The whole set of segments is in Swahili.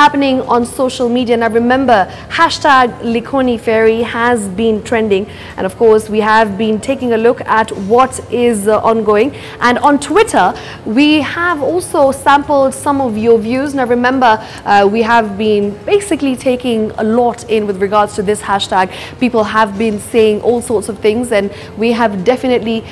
happening on social media. Now remember, hashtag Likoni Ferry has been trending, and of course we have been taking a look at what is ongoing. And on Twitter, we have also sampled some of your views. Now remember, we have been basically taking a lot in with regards to this hashtag. People have been saying all sorts of things, and we have definitely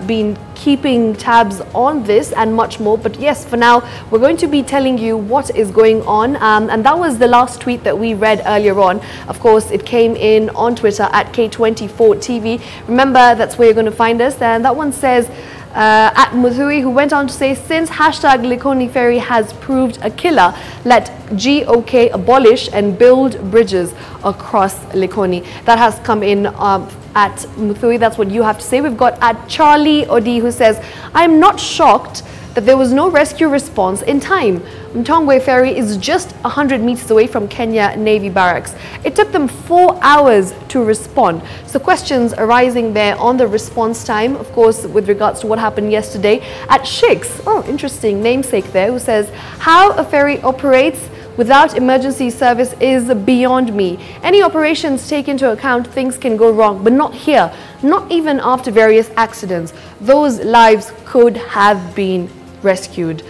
been keeping tabs on this and much more. But yes, for now, we're going to be telling you what is going on. And that was the last tweet that we read earlier on. Of course, it came in on Twitter at K24 TV. Remember, that's where you're going to find us. And that one says, at Muthui, who went on to say, since hashtag Likoni Ferry has proved a killer, let GOK abolish and build bridges across Likoni. That has come in at Muthui. That's what you have to say. We've got at Charlie Odi, who says, I'm not shocked that there was no rescue response in time. Mtongwe Ferry is just 100 meters away from Kenya Navy Barracks. It took them 4 hours to respond. So questions arising there on the response time, of course, with regards to what happened yesterday. At Shikes, oh, interesting namesake there, who says, how a ferry operates without emergency service is beyond me. Any operations take into account things can go wrong, but not here, not even after various accidents. Those lives could have been rescued.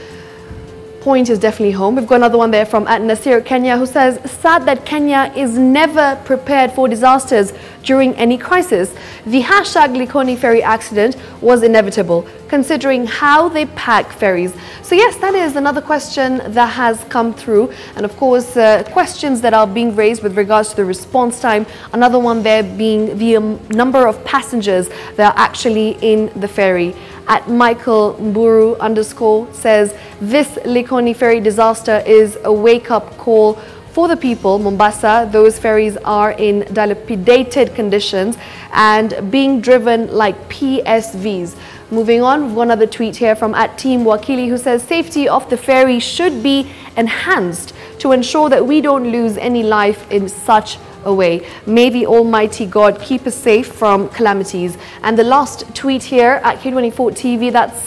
Point is definitely home. We've got another one there from at Nasir Kenya, who says, sad that Kenya is never prepared for disasters during any crisis. The hashtag Likoni Ferry accident was inevitable, considering how they pack ferries. So yes, that is another question that has come through. And of course, questions that are being raised with regards to the response time. Another one there being the number of passengers that are actually in the ferry. At Michael Mburu _ says, this Likoni Ferry disaster is a wake-up call for the people. Mombasa, those ferries are in dilapidated conditions and being driven like PSVs. Moving on, we've got another tweet here from at Team Wakili, who says, safety of the ferry should be enhanced to ensure that we don't lose any life in such away. May the Almighty God keep us safe from calamities. And the last tweet here at K24 TV that's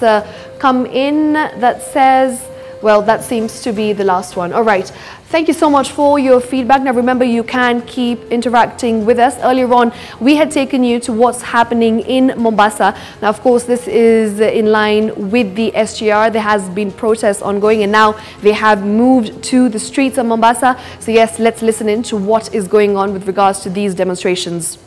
come in that says, well, that seems to be the last one. All right. Thank you so much for your feedback. Now, remember, you can keep interacting with us. Earlier on, we had taken you to what's happening in Mombasa. Now, of course, this is in line with the SGR. There has been protests ongoing, and now they have moved to the streets of Mombasa. So, yes, let's listen in to what is going on with regards to these demonstrations.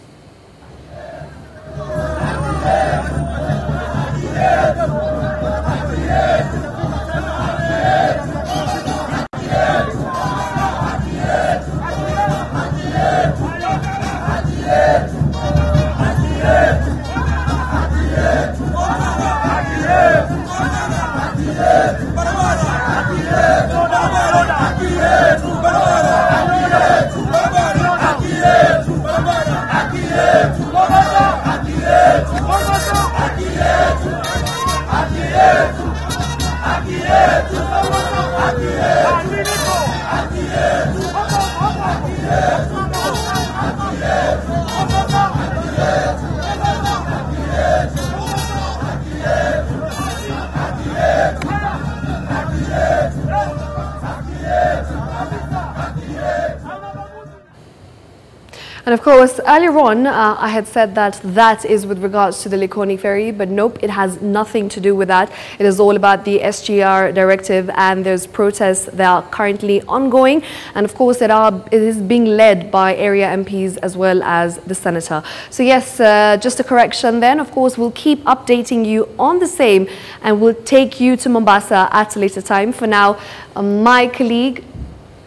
And of course, earlier on, I had said that that is with regards to the Likoni Ferry, but nope, it has nothing to do with that. It is all about the SGR directive, and there's protests that are currently ongoing. And of course, it is being led by area MPs as well as the senator. So yes, just a correction then. Of course, we'll keep updating you on the same, and we'll take you to Mombasa at a later time. For now, my colleague,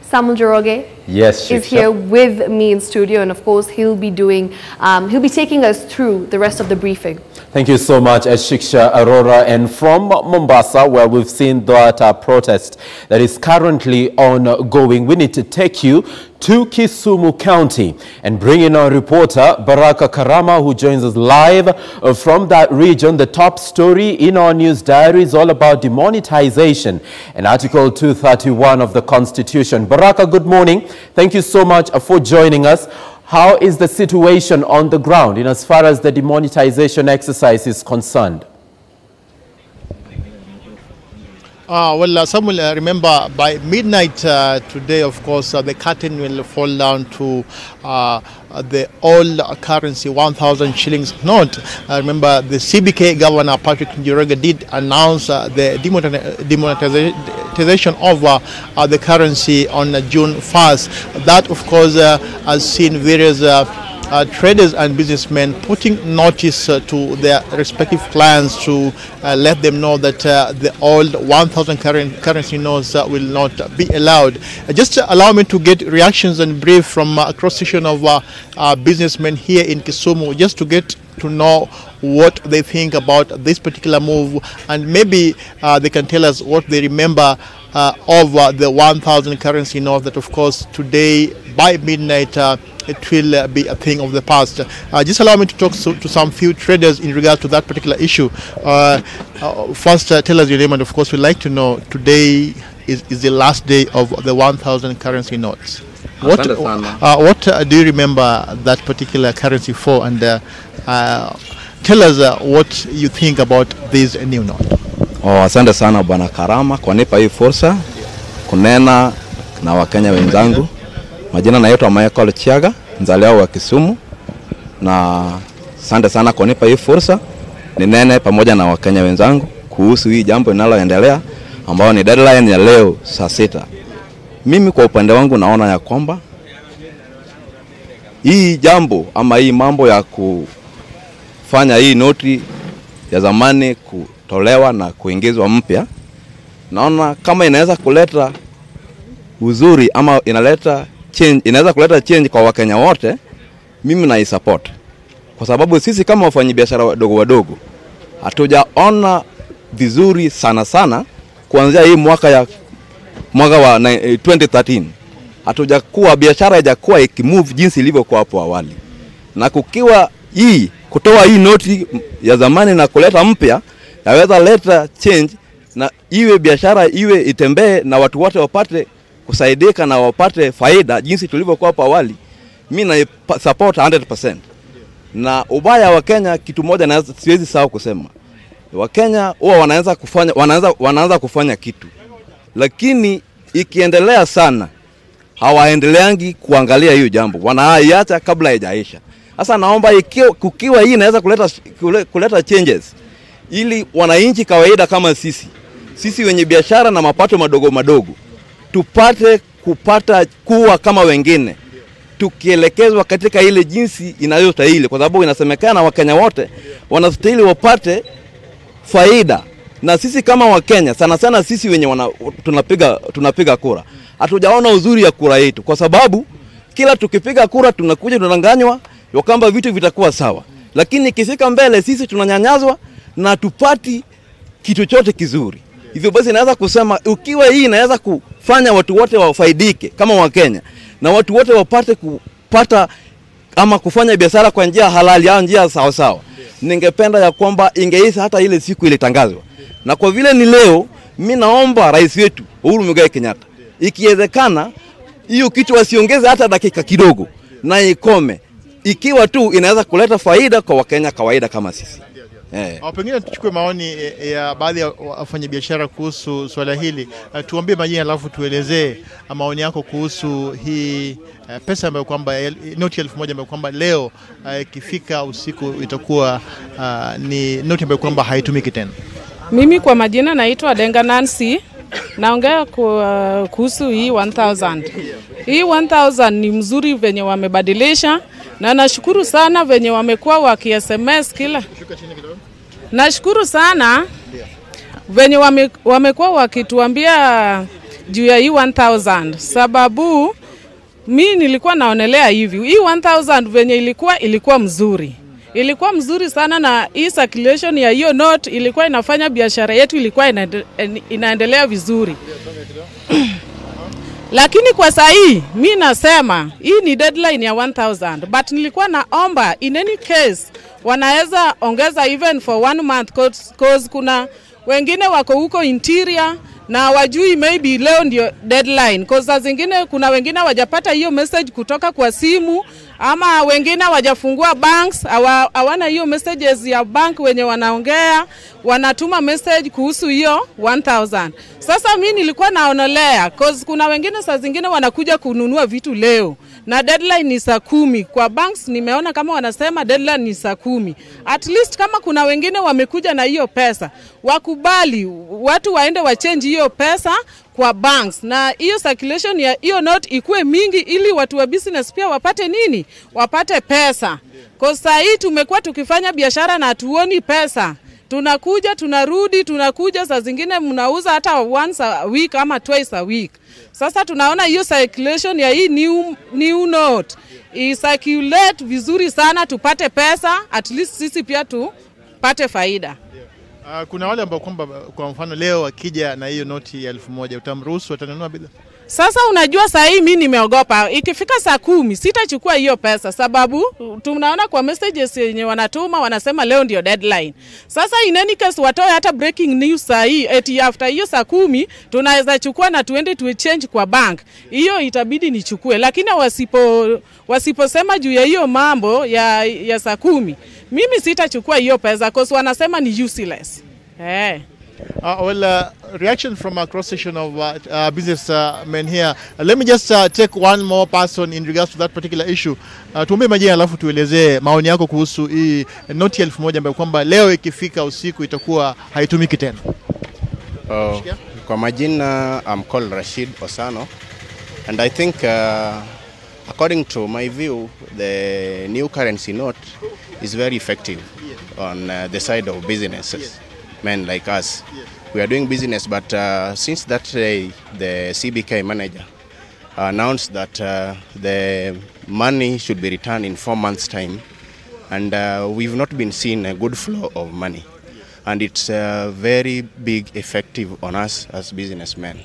Samuel Joroge, is here with me in studio, and of course he'll be taking us through the rest of the briefing. Thank you so much, Shiksha Arora. And from Mombasa, where we've seen that protest that is currently ongoing, we need to take you to Kisumu County and bring in our reporter, Baraka Karama, who joins us live from that region. The top story in our news diary is all about demonetization and Article 231 of the Constitution. Baraka, good morning. Thank you so much for joining us. How is the situation on the ground in as far as the demonetization exercise is concerned? Some will remember by midnight today, of course, the curtain will fall down to the old currency, 1,000 shillings note. Remember, the CBK Governor Patrick Njoroge did announce the demonetization of the currency on June 1st. That, of course, has seen various traders and businessmen putting notice to their respective clients to let them know that the old 1,000 currency notes will not be allowed. Just allow me to get reactions and brief from a cross section of businessmen here in Kisumu, just to get to know what they think about this particular move, and maybe they can tell us what they remember of the 1,000 currency note that, of course, today by midnight it will be a thing of the past. Just allow me to talk to some few traders in regard to that particular issue. First, tell us your name, and of course we'd like to know, today is the last day of the 1,000 currency notes. What do you remember that particular currency for, and tell us what you think about this new note. Asante sana Bwana Karama kwa nipa hii fursa kunena na Wakenya wenzangu. Majina naitwa Michael Chiaga, mzaliwa wa Kisumu, na asante sana kwa nipa hii fursa ninene pamoja na Wakenya wenzangu kuhusu hii jambo linaloendelea ambao ni deadline ya leo saa 6. Mimi kwa upande wangu naona ya kwamba hii jambo ama hii mambo ya kufanya hii noti ya zamani kutolewa na kuingizwa mpya, naona kama inaweza kuleta uzuri ama inaweza kuleta change kwa Wakenya wote, mimi na support. Kwa sababu sisi kama wafanyabiashara wadogo hatujaona vizuri sana kuanzia hii mwaka wa 2013. Hatujakuwa biashara haijakuwa ikimove jinsi ilivyokuwa hapo awali. Na kukiwa hii kutoa hii noti ya zamani na kuleta mpya, yaweza leta change na iwe biashara iwe itembee na watu wote wapate kusaidika na wapate faida jinsi tulivyokuwa hapo awali. Mimi na support 100%. Na ubaya wa Kenya, kitu moja na siwezi sahau kusema, Wakenya huwa wanaanza kufanya kitu, lakini ikiendelea sana hawaendeleangi kuangalia hiyo jambo, wanaiacha kabla haijaisha. Sasa naomba kukiwa hii inaweza kuleta changes ili wananchi kawaida kama sisi wenye biashara na mapato madogo tupate kuwa kama wengine, tukielekezwa katika ile jinsi inayostahili, kwa sababu inasemekana Wakenya wote wanastahili wapate faida. Na sisi kama Wakenya sana sisi wenye tunapiga kura, hatujaona uzuri ya kura yetu, kwa sababu kila tukipiga kura tunakuja tunadanganywa kwamba vitu vitakuwa sawa, lakini ikifika mbele sisi tunanyanyazwa na tupati kitu chote kizuri. Hivyo basi naweza kusema ukiwa hii inaweza kufanya watu wote wafaidike kama Wakenya, na watu wote wapate kupata ama kufanya biashara kwa njia halali au njia sawa. Ningependa ya kwamba ingeisha hata ile siku ilitangazwa. Na kwa vile ni leo, mimi naomba rais wetu Uhuru Muigai Kenyatta, ikiwezekana hiyo kitu wasiongeze hata dakika kidogo na ikome, ikiwa tu inaweza kuleta faida kwa Wakenya kawaida kama sisi. Pengine tuchukue maoni ya baadhi ya wafanyabiashara kuhusu swala hili. Tuambie majina alafu tuelezee maoni yako kuhusu hii pesa ambayo kwamba noti 1,000 ambayo kwamba leo ikifika usiku itakuwa ni noti ambayo kwamba haitumiki tena. Mimi kwa majina naitwa Denga Nancy, naongea kuhusu hii 1,000. Hii 1,000 ni mzuri venye wamebadilisha, na nashukuru sana venye wamekuwa waki SMS kila. Nashukuru sana venye wamekuwa wakituambia juu ya hii 1,000, sababu mimi nilikuwa naonelea hivi, hii 1,000 venye ilikuwa mzuri. Ilikuwa mzuri sana, na hii circulation ya hiyo note ilikuwa inafanya biashara yetu ilikuwa inaendelea vizuri. Lakini kwa saa hii mimi nasema hii ni deadline ya 1,000, but nilikuwa naomba in any case wanaweza ongeza even for 1 month, cause kuna wengine wako huko interior na wajui maybe leo ndio deadline, cause zingine kuna wengine wajapata hiyo message kutoka kwa simu ama wengine wajafungua banks, hawana hiyo messages ya bank wenye wanaongea, wanatuma message kuhusu hiyo 1000. Sasa mimi nilikuwa naonelea cause kuna wengine saa zingine wanakuja kununua vitu leo na deadline ni saa 10. Kwa banks nimeona kama wanasema deadline ni saa 10. At least kama kuna wengine wamekuja na hiyo pesa, wakubali watu waende wachange hiyo pesa kwa banks, na hiyo circulation ya hiyo note ikuwe mingi ili watu wa business pia wapate nini? Wapate pesa. Kwa saa hii tumekuwa tukifanya biashara na tuoni pesa. Tunakuja, tunarudi, tunakuja, saa zingine mnauza hata once a week ama twice a week. Sasa tunaona hiyo circulation ya hii new note i-circulate vizuri sana, tupate pesa, at least sisi pia tupate faida. Kuna wale ambao kwamba kwa mfano leo akija na hiyo noti ya 1000 utamruhusu atanunua bidhaa? Sasa unajua saa hii mimi nimeogopa ikifika saa 10 sitachukua hiyo pesa, sababu tunaona kwa messages yenye wanatuma wanasema leo ndio deadline. Sasa in any case watoe hata breaking news saa hii eti after hiyo saa 10 tunaweza chukua na tuende tu change kwa bank. Hiyo itabidi nichukue, lakini wasiposema juu ya hiyo mambo ya saa 10 mimi sitachukua hiyo pesa cause wanasema ni useless. Reaction from a cross section of businessmen here. Let me just take one more person in regards to that particular issue. Tuombe majina alafu tuelezee maoni yako kuhusu hii noti 1000 ambayo kwamba leo ikifika usiku itakuwa haitumiki tena. Kwa majina, I'm called Rashid Osano, and I think according to my view, the new currency note is very effective on the side of businesses, men like us. We are doing business, but since that day, the CBK manager announced that the money should be returned in 4 months' time, and we've not been seeing a good flow of money. And it's very big effective on us as businessmen.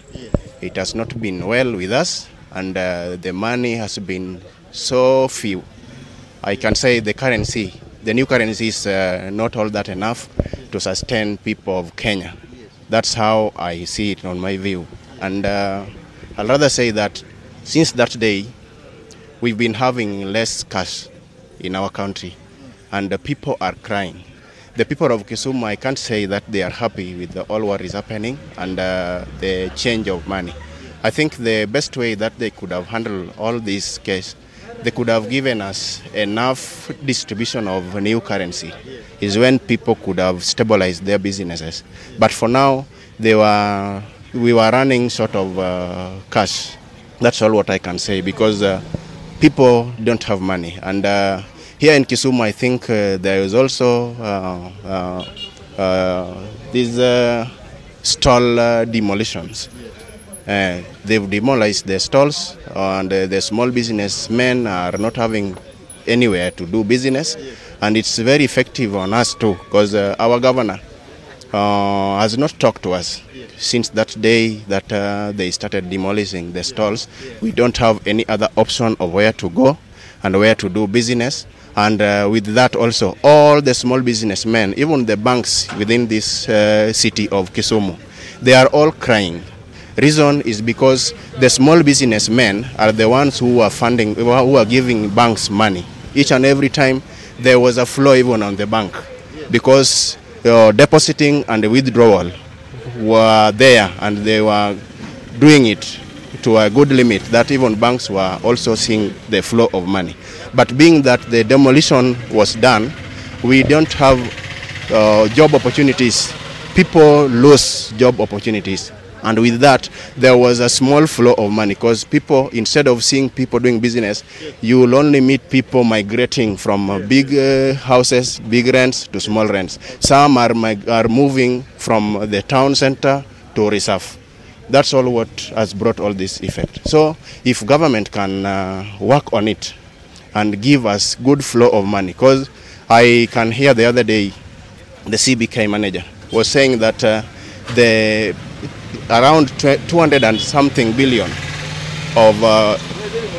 It has not been well with us, and the money has been so few. I can say the new currency is not all that enough to sustain people of Kenya. That's how I see it on my view. And I'd rather say that since that day, we've been having less cash in our country, and the people are crying. The people of Kisumu, I can't say that they are happy with all what is happening and the change of money. I think the best way that they could have handled all this case, they could have given us enough distribution of new currency, is when people could have stabilized their businesses. But for now, we were running short of cash. That's all what I can say, because people don't have money. And here in Kisumu, I think there is also these stall demolitions. They've demolished the stalls, and the small businessmen are not having anywhere to do business. And it's very effective on us too, because our governor has not talked to us since that day that they started demolishing the stalls. We don't have any other option of where to go and where to do business. And with that also, all the small businessmen, even the banks within this city of Kisumu, they are all crying. Reason is because the small businessmen are the ones who are funding, who are giving banks money. Each and every time there was a flow even on the bank, because depositing and withdrawal were there, and they were doing it to a good limit that even banks were also seeing the flow of money. But being that the demolition was done, we don't have job opportunities. People lose job opportunities. And with that, there was a small flow of money, because people, instead of seeing people doing business, you will only meet people migrating from big houses, big rents to small rents. Some are moving from the town center to reserve. That's all what has brought all this effect. So if government can work on it and give us good flow of money, because I can hear the other day the CBK manager was saying that the around 200 and something billion of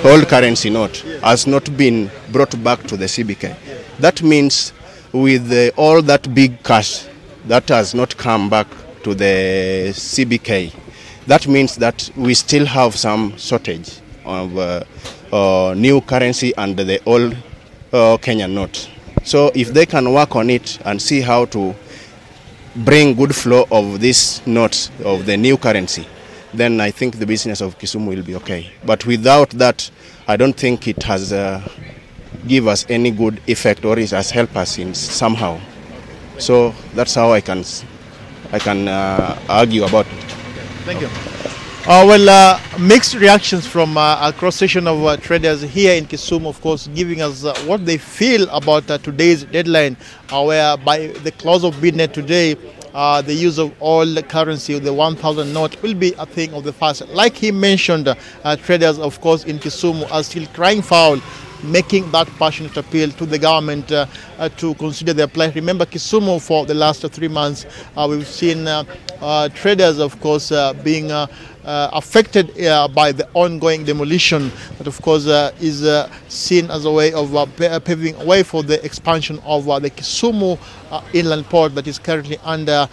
old currency note has not been brought back to the CBK. That means with all that big cash that has not come back to the CBK, that means that we still have some shortage of new currency and the old Kenyan note. So if they can work on it and see how to bring good flow of this note of the new currency, then I think the business of Kisumu will be okay. But without that, I don't think it has give us any good effect, or it has helped us in somehow. So that's how I can argue about it. Thank you. Mixed reactions from a cross-section of traders here in Kisumu, of course, giving us what they feel about today's deadline, where by the close of midnight today, the use of all currency, the 1,000 note, will be a thing of the past. Like he mentioned, traders, of course, in Kisumu are still crying foul, making that passionate appeal to the government to consider their plight. Remember, Kisumu, for the last 3 months, we've seen traders, of course, being affected by the ongoing demolition that, of course, is seen as a way of paving a way for the expansion of the Kisumu inland port that is currently under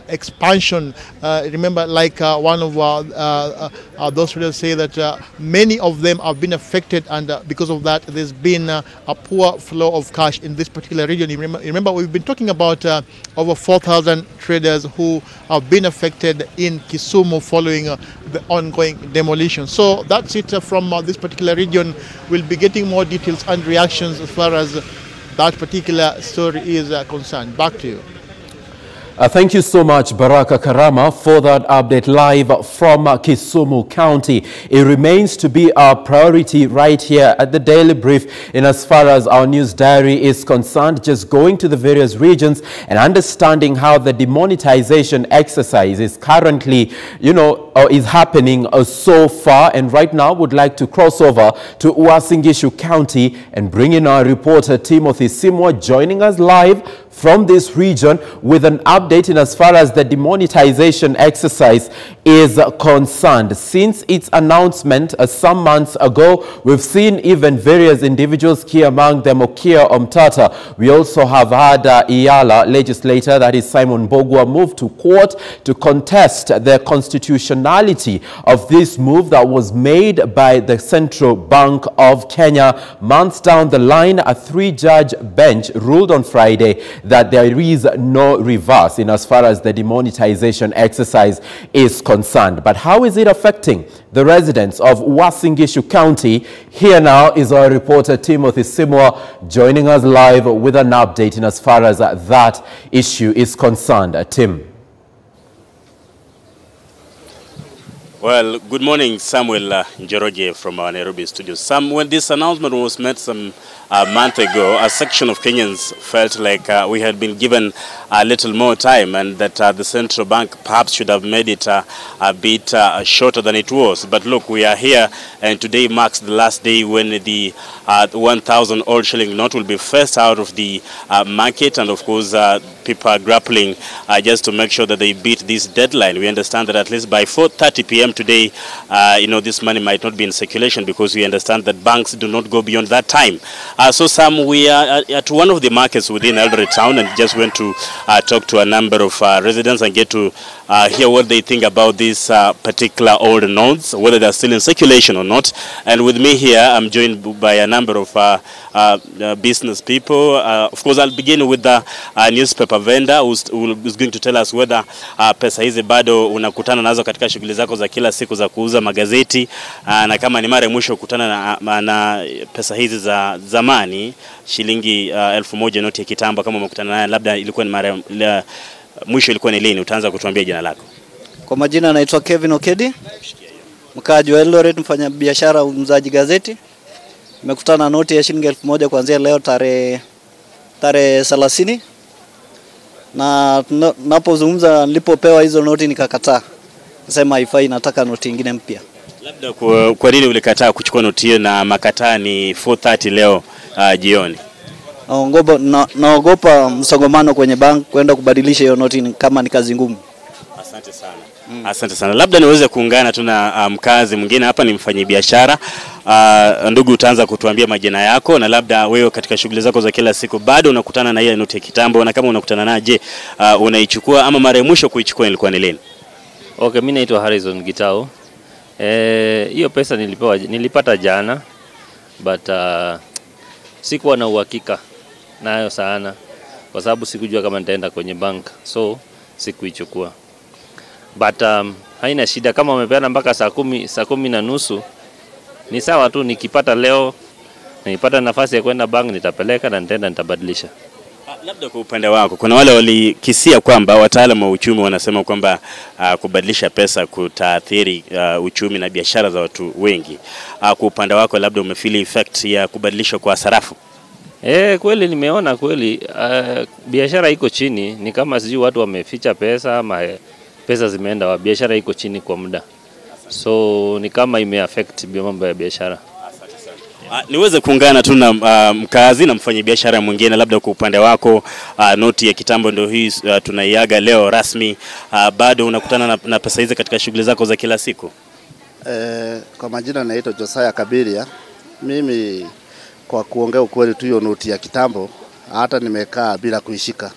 expansion. Remember, like one of those traders say that many of them have been affected, and because of that, there's been a poor flow of cash in this particular region. Remember, we've been talking about over 4,000 traders who have been affected in Kisumu following the ongoing demolition. So that's it from this particular region. We'll be getting more details and reactions as far as that particular story is concerned. Back to you. Thank you so much, Baraka Karama, for that update live from Kisumu County. It remains to be our priority right here at the Daily Brief in as far as our news diary is concerned, just going to the various regions and understanding how the demonetization exercise is currently, is happening so far. And right now, would like to cross over to Uasin Gishu County and bring in our reporter, Timothy Simwa, joining us live from this region with an update in as far as the demonetization exercise is concerned. Since its announcement some months ago, we've seen even various individuals, key among them Okia Omtata. We also have had Iyala legislator, that is Simon Bogwa, move to court to contest the constitutionality of this move that was made by the Central Bank of Kenya. Months down the line, a 3-judge bench ruled on Friday that there is no reverse in as far as the demonetization exercise is concerned. But how is it affecting the residents of Uasin Gishu County? Here now is our reporter Timothy Simwa joining us live with an update in as far as that issue is concerned. Tim. Well, good morning, Samuel Njoroge from our Nairobi studio. Sam, when this announcement was made some month ago, a section of Kenyans felt like we had been given a little more time, and that the central bank perhaps should have made it a bit shorter than it was. But look, we are here, and today marks the last day when the 1,000 old shilling note will be first out of the market, and of course people are grappling just to make sure that they beat this deadline. We understand that at least by 4:30 p.m. today, this money might not be in circulation, because we understand that banks do not go beyond that time. So Sam, we are at one of the markets within Eldoret town, and just went to talk to a number of residents and get to hear what they think about these particular old notes, whether they're still in circulation or not. And with me here, I'm joined by a number of business people. Of course, I'll begin with the newspaper vendor who's going to tell us whether pesa hizi bado unakutana nazo katika shughuli zako za kila siku za kuuza magazeti, na kama ni mara mwisho kukutana na pesa hizi za zamani shilingi 1,000 noti ya kitambo, kama umekutana naye, labda ilikuwa ni mara mwisho ilikuwa ni lini? Utaanza kutuambia jina lako. Kwa majina naitwa Kevin Okedi, mkaaji wa Eldoret, mfanya biashara uuzaji gazeti. Nimekutana na noti ya shilingi 1,000 kuanzia leo tarehe 30, na napozungumza nilipopewa hizo noti nikakataa. Nasema haifai, nataka noti nyingine mpya. Labda kwa nini ulikataa kuchukua noti hiyo na makataa ni 4:30 leo jioni? Naogopa msongamano kwenye bank, kwenda kubadilisha hiyo noti kama ni kazi ngumu. Asante sana. Asante sana. Labda niweze kuungana tu na mkazi mwingine hapa, ni mfanyabiashara. Ndugu, utaanza kutuambia majina yako, na labda wewe katika shughuli zako za kila siku bado unakutana na ile noti ya kitambo, na kama unakutana naje, unaichukua ama mara ya mwisho kuichukua ilikuwa ni lini? Okay, mimi naitwa Harrison Gitao. Hiyo pesa nilipata jana, but sikuwa na uhakika nayo sana kwa sababu sikujua kama nitaenda kwenye bank, so sikuichukua. But haina shida, kama wamepeana mpaka saa 10:30 ni sawa tu. Nikipata leo, nipata nafasi ya kwenda bank, nitapeleka na nitaenda nitabadilisha. Labda kwa upande wako, kuna wale walikisia kwamba wataalamu wa uchumi wanasema kwamba kubadilisha pesa kutaathiri uchumi na biashara za watu wengi. Kwa upande wako, labda umefeel effect ya kubadilisha kwa sarafu? Kweli nimeona kweli biashara iko chini, ni kama sijui watu wameficha pesa ama pesa zimeenda wa biashara iko chini kwa muda. So ni kama imeaffect mambo ya biashara. Niweze kuungana tu na mkazi na mfanyabiashara mwingine, labda kwa upande wako, noti ya kitambo ndio hii tunaiaga leo rasmi, bado unakutana na pesa hizi katika shughuli zako za kila siku? Kwa majina naitwa Josaya Kabiria. Mimi kwa kuongea ukweli tu, hiyo noti ya kitambo hata nimekaa bila kuishika.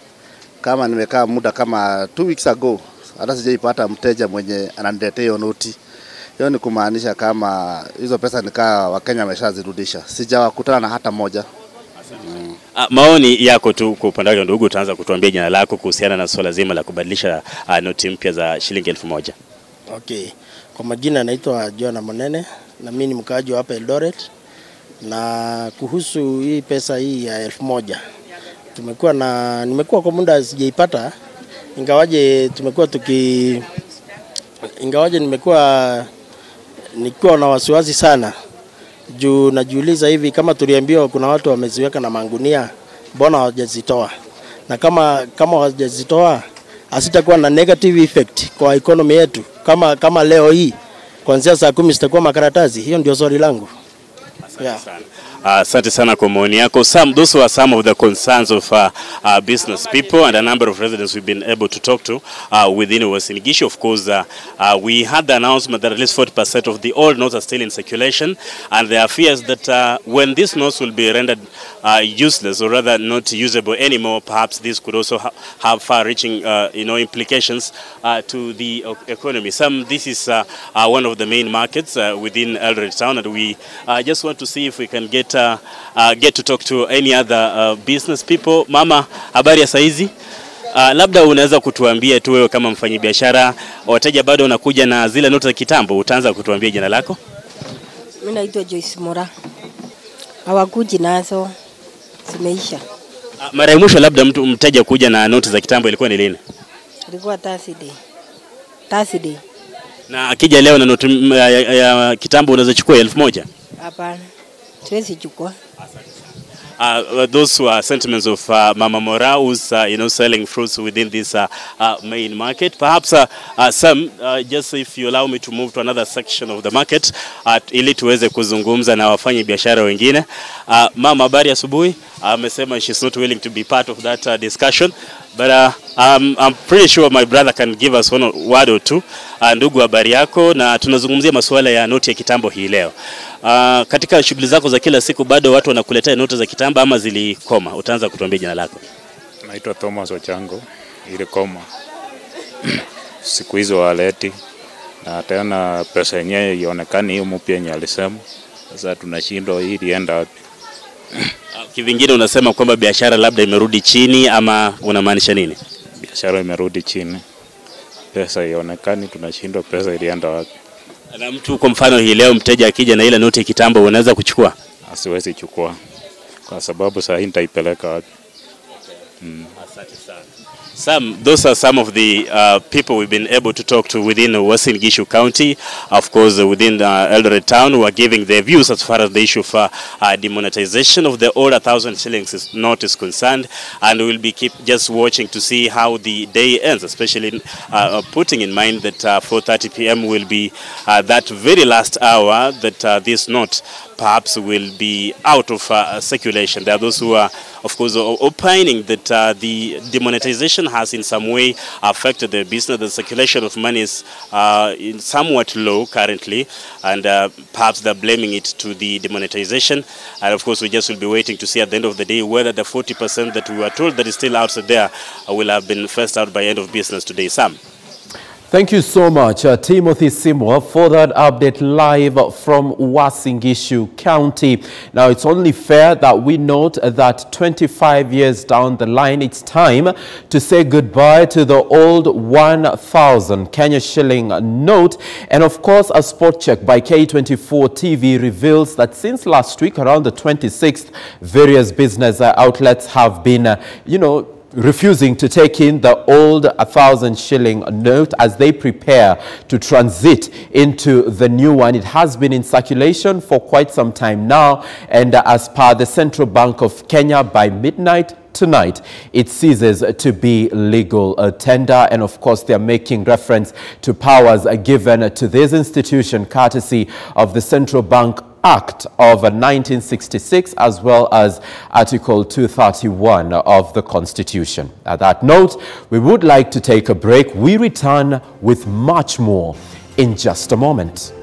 Kama nimekaa muda kama 2 weeks ago, hata sijaipata mteja mwenye ananiletea hiyo noti. Hiyo ni kumaanisha kama hizo pesa nikaa Wakenya wameshazirudisha. Sijawakutana na hata moja. Maoni yako tu kwa upande wako ndugu, utaanza kutuambia jina lako kuhusiana na swala zima la kubadilisha noti mpya za shilingi 1000. Okay. Kwa majina naitwa John Monene na mimi ni mkaaji wa hapa Eldoret. Na kuhusu hii pesa hii ya 1000, nimekuwa kwa muda sijaipata, ingawaje nimekuwa na wasiwasi sana. Juu najiuliza hivi, kama tuliambiwa kuna watu wameziweka na mangunia, mbona hawajazitoa? Na kama hawajazitoa, asitakuwa na negative effect kwa economy yetu. Kama leo hii kuanzia saa 10 sitakuwa makaratasi. Hiyo ndio swali langu. Asante sana kwa maoni yako. Those were some of the concerns of business people and a number of residents we've been able to talk to within Uasin Gishu. Of course, we had the announcement that at least 40% of the old notes are still in circulation, and there are fears that when these notes will be rendered useless, or rather not usable anymore, perhaps this could also have far-reaching implications to the economy. This is one of the main markets within Eldoret town, and we just want to see if we can get to talk to any other business people. Mama, habari ya saizi? Labda unaweza kutuambia tu wewe kama mfanyabiashara, wateja bado wanakuja na zile noti za kitambo, utaanza kutuambia jina lako? Mimi naitwa Joyce Mora. Hawakuji nazo, zimeisha. Mara ya mwisho labda mteja kuja na noti za kitambo ilikuwa ni lini? Ilikuwa Thursday. Na akija leo na noti ya kitambo unaweza chukua 1000? Hapana. Siwezi chukua. Those were sentiments of Mama Mora, who's selling fruits within this main market. Perhaps some, just if you allow me to move to another section of the market, ili tuweze kuzungumza na wafanya biashara wengine. Mama, habari asubuhi. Amesema she's not willing to be part of that discussion, but I'm pretty sure my brother can give us one word or two. Ndugu, habari yako? Na tunazungumzia masuala ya noti ya kitambo hii leo. Katika shughuli zako za kila siku bado watu wanakuletea noti za kitambo ama zilikoma? Utaanza kutuambia jina lako? Naitwa Thomas Ochango. Ilikoma. Siku hizo waleti na tena pesa yenyewe ionekani hiyo mpya yenye alisema. Sasa tunashindwa hii ilienda wapi? Kivingine unasema kwamba biashara labda imerudi chini, ama unamaanisha nini? Biashara imerudi chini, pesa ionekani, tunashindwa pesa ilienda wapi? Na mtu kwa mfano hii leo mteja akija na ile noti ya kitambo unaweza kuchukua? Asiwezi chukua kwa sababu saa hii nitaipeleka wapi? Asante sana. Those are some of the people we've been able to talk to within Uasin Gishu County, of course within Eldoret town, who are giving their views as far as the issue of demonetization of the old 1,000 shillings note is concerned, and we'll be just watching to see how the day ends, especially putting in mind that 4:30 p.m. will be that very last hour that this note perhaps will be out of circulation. There are those who are, of course, opining that the demonetization has in some way affected the business. The circulation of money is somewhat low currently, and perhaps they're blaming it to the demonetization. And of course, we just will be waiting to see at the end of the day whether the 40% that we were told that is still outside there will have been first out by end of business today. Sam? Thank you so much, Timothy Simwa, for that update live from Uasin Gishu County. Now, it's only fair that we note that 25 years down the line, it's time to say goodbye to the old 1,000 Kenya shilling note. And of course, a spot check by K24 TV reveals that since last week, around the 26th, various business outlets have been, refusing to take in the old 1,000 shilling note as they prepare to transit into the new one. It has been in circulation for quite some time now, and as per the Central Bank of Kenya, by midnight tonight, it ceases to be legal tender. And of course, they are making reference to powers given to this institution courtesy of the Central Bank Act of 1966, as well as Article 231 of the Constitution. At that note, we would like to take a break. We return with much more in just a moment.